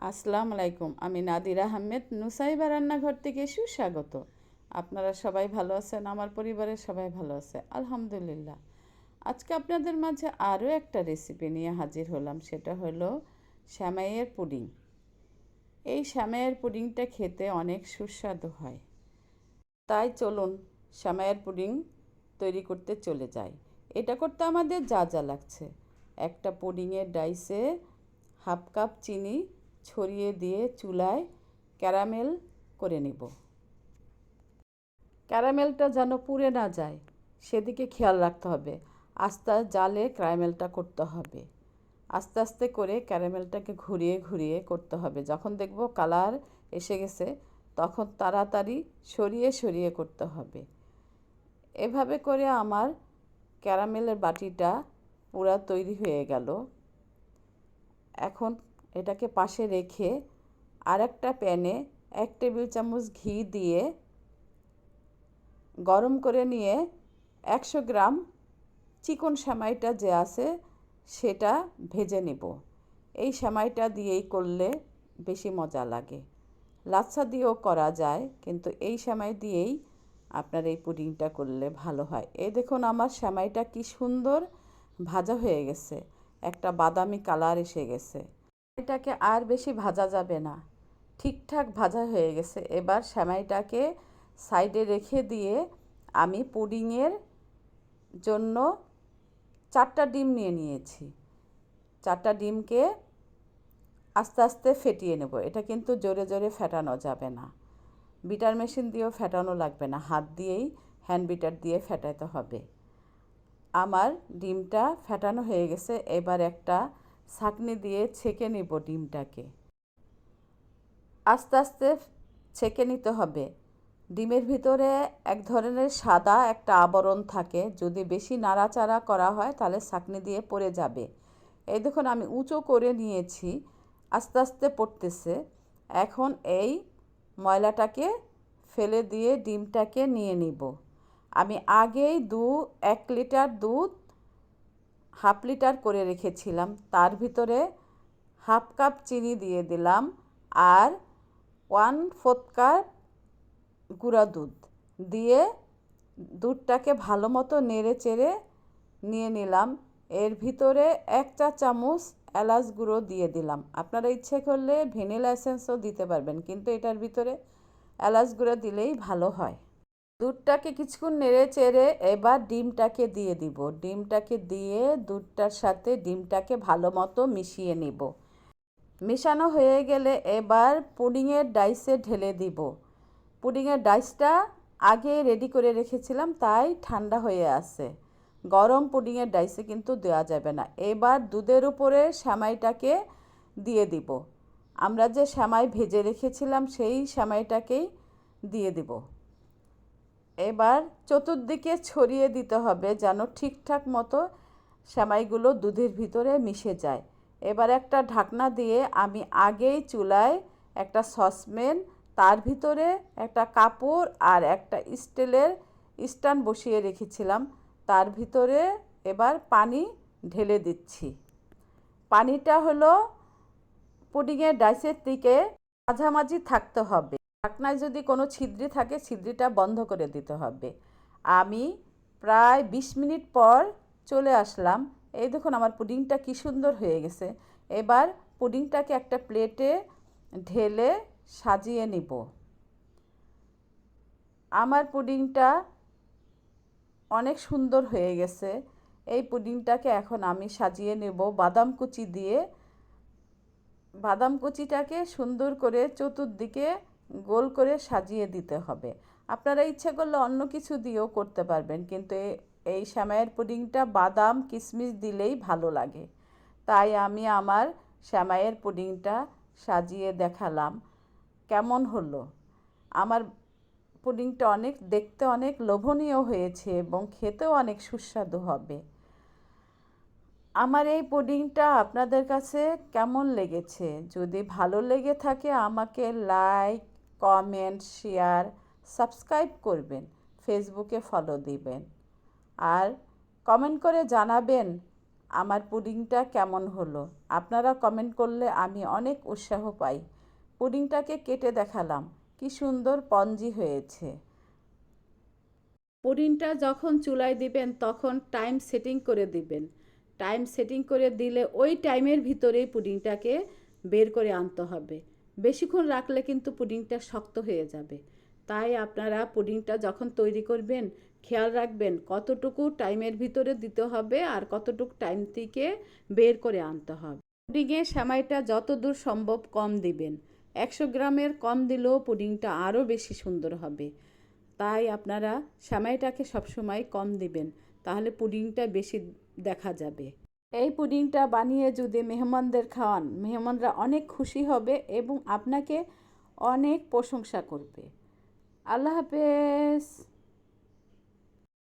আসসালামু আলাইকুম। আমি নাদিরা আহমেদ নুসাইবা রান্নাঘর থেকে সুস্বাগত। আপনারা সবাই ভালো আছেন? আমার পরিবারের সবাই ভালো আছে আলহামদুলিল্লাহ। আজকে আপনাদের মাঝে আরও একটা রেসিপি নিয়ে হাজির হলাম, সেটা হলো সেমাইয়ের পুডিং। এই সেমাইয়ের পুডিংটা খেতে অনেক সুস্বাদু হয়। তাই চলুন সেমাইয়ের পুডিং তৈরি করতে চলে যাই। এটা করতে আমাদের যা যা লাগছে: একটা পুডিংয়ের ডাইসে হাফ কাপ চিনি ছড়িয়ে দিয়ে চুলায় ক্যারামেল করে নেব। ক্যারামেলটা যেন পুড়ে না যায় সেদিকে খেয়াল রাখতে হবে। আস্তে জালে ক্যারামেলটা করতে হবে। আস্তে আস্তে করে ক্যারামেলটাকে ঘুরিয়ে ঘুরিয়ে করতে হবে। যখন দেখব কালার এসে গেছে তখন তাড়াতাড়ি সরিয়ে সরিয়ে করতে হবে। এভাবে করে আমার ক্যারামেলের বাটিটা পুরা তৈরি হয়ে গেল। এখন এটাকে পাশে রেখে আরেকটা প্যানে 1 টেবিল চামচ ঘি দিয়ে গরম করে নিয়ে 100 গ্রাম চিকন সেমাইটা যে আছে সেটা ভেজে নেব। এই সেমাইটা দিয়েই করলে বেশি মজা লাগে। লাচ্ছা দিয়েও করা যায়, কিন্তু এই সেমাই দিয়েই আপনার এই পুডিংটা করলে ভালো হয়। এই দেখুন আমার সেমাইটা কি সুন্দর ভাজা হয়ে গেছে, একটা বাদামি কালার এসে গেছে। এটাকে আর বেশি ভাজা যাবে না, ঠিকঠাক ভাজা হয়ে গেছে। এবার সেমাইটাকে সাইডে রেখে দিয়ে আমি পুডিংয়ের জন্য 4টা ডিম নিয়ে নিয়েছি। 4টা ডিমকে আস্তে আস্তে ফেটিয়ে নেব। এটা কিন্তু জোরে জোরে ফেটানো যাবে না, বিটার মেশিন দিয়েও ফেটানো লাগবে না, হাত দিয়েই হ্যান্ড বিটার দিয়ে ফেটাতে হবে। আমার ডিমটা ফেটানো হয়ে গেছে। এবার একটা ছাঁকনি দিয়ে ছেঁকে নেব ডিমটাকে। আস্তে আস্তে ছেঁকে নিতে হবে। ডিমের ভিতরে এক ধরনের সাদা একটা আবরণ থাকে, যদি বেশি নাড়াচাড়া করা হয় তাহলে ছাঁকনি দিয়ে পড়ে যাবে। এই দেখুন আমি উঁচু করে নিয়েছি, আস্তে আস্তে পড়তেছে। এখন এই ময়লাটাকে ফেলে দিয়ে ডিমটাকে নিয়ে নিব। আমি আগেই 1 লিটার দুধ হাফ লিটার করে রেখেছিলাম, তার ভিতরে হাফ কাপ চিনি দিয়ে দিলাম আর 1/4 কাপ গুঁড়া দুধ দিয়ে দুধটাকে ভালো মতো নেড়ে চেড়ে নিয়ে নিলাম। এর ভিতরে 1 চা চামচ এলাচ গুঁড়ো দিয়ে দিলাম। আপনারা ইচ্ছে করলে ভ্যানিলা এসেন্সও দিতে পারবেন, কিন্তু এটার ভিতরে এলাচ গুঁড়ো দিলেই ভালো হয়। দুধটাকে কিছুক্ষণ নেড়ে চেড়ে এবার ডিমটাকে দিয়ে দিব। ডিমটাকে দিয়ে দুধটার সাথে ডিমটাকে ভালো মতো মিশিয়ে নিব। মেশানো হয়ে গেলে এবার পুডিংয়ের ডাইসে ঢেলে দিব। পুডিংয়ের ডাইসটা আগে রেডি করে রেখেছিলাম, তাই ঠান্ডা হয়ে আছে। গরম পুডিংয়ের ডাইসে কিন্তু দেওয়া যাবে না। এবার দুধের উপরে সেমাইটাকে দিয়ে দিব। আমরা যে সেমাই ভেজে রেখেছিলাম সেই সেমাইটাকেই দিয়ে দিব। এবার চতুর্দিকে ছড়িয়ে দিতে হবে যেন ঠিকঠাক মতো সেমাইগুলো দুধের ভিতরে মিশে যায়। এবার একটা ঢাকনা দিয়ে আমি আগেই চুলায় একটা সসপ্যান, তার ভিতরে একটা কাপড় আর একটা স্টিলের স্ট্যান্ড বসিয়ে রেখেছিলাম। তার ভিতরে এবার পানি ঢেলে দিচ্ছি। পানিটা হলো পুডিংয়ের ডাইসের থেকে মাঝামাঝি থাকতে হবে। ঢাকনায় যদি কোনো ছিদ্র থাকে ছিদ্রটা বন্ধ করে দিতে হবে। আমি প্রায় 20 মিনিট পর চলে আসলাম। এই দেখুন আমার পুডিংটা কি সুন্দর হয়ে গেছে। এবার পুডিংটাকে একটা প্লেটে ঢেলে সাজিয়ে নিব। আমার পুডিংটা অনেক সুন্দর হয়ে গেছে। এই পুডিংটাকে এখন আমি সাজিয়ে নেব বাদাম কুচি দিয়ে। বাদাম কুচিটাকে সুন্দর করে চতুর্দিকে গোল করে সাজিয়ে দিতে হবে। আপনারা ইচ্ছে করলে অন্য কিছু দিয়েও করতে পারবেন, কিন্তু এই সেমাইয়ের পুডিংটা বাদাম কিশমিশ দিলেই ভালো লাগে। তাই আমি আমার সেমাইয়ের পুডিংটা সাজিয়ে দেখালাম কেমন হলো। আমার পুডিংটা দেখতে অনেক লোভনীয় হয়েছে এবং খেতেও অনেক সুস্বাদু হবে। আমার এই পুডিংটা আপনাদের কাছে কেমন লেগেছে? যদি ভালো লেগে থাকে আমাকে লাইক, কমেন্ট, শেয়ার, সাবস্ক্রাইব করবেন, ফেসবুকে ফলো দিবেন আর কমেন্ট করে জানাবেন আমার পুডিংটা কেমন হলো। আপনারা কমেন্ট করলে আমি অনেক উৎসাহ পাই। পুডিংটাকে কেটে দেখালাম, কি সুন্দর স্পঞ্জি হয়েছে। পুডিংটা যখন চুলায় দিবেন তখন টাইম সেটিং করে দিবেন। টাইম সেটিং করে দিলে ওই টাইমের ভিতরেই পুডিংটাকে বের করে আনতে হবে। বেশিক্ষণ রাখলে কিন্তু পুডিংটা শক্ত হয়ে যাবে। তাই আপনারা পুডিংটা যখন তৈরি করবেন খেয়াল রাখবেন কতটুকু টাইমের ভিতরে দিতে হবে আর কতটুকু টাইম থেকে বের করে আনতে হবে। পুডিংয়ে সেমাইটা যতদূর সম্ভব কম দিবেন। 100 গ্রামের কম দিলেও পুডিংটা আরও বেশি সুন্দর হবে। তাই আপনারা সেমাইটাকে সবসময় কম দিবেন, তাহলে পুডিংটা বেশি দেখা যাবে। এই পুডিংটা বানিয়ে যদি মেহমানদের খাওয়ান, মেহমানরা অনেক খুশি হবে এবং আপনাকে অনেক প্রশংসা করবে। আল্লাহ হাফেজ।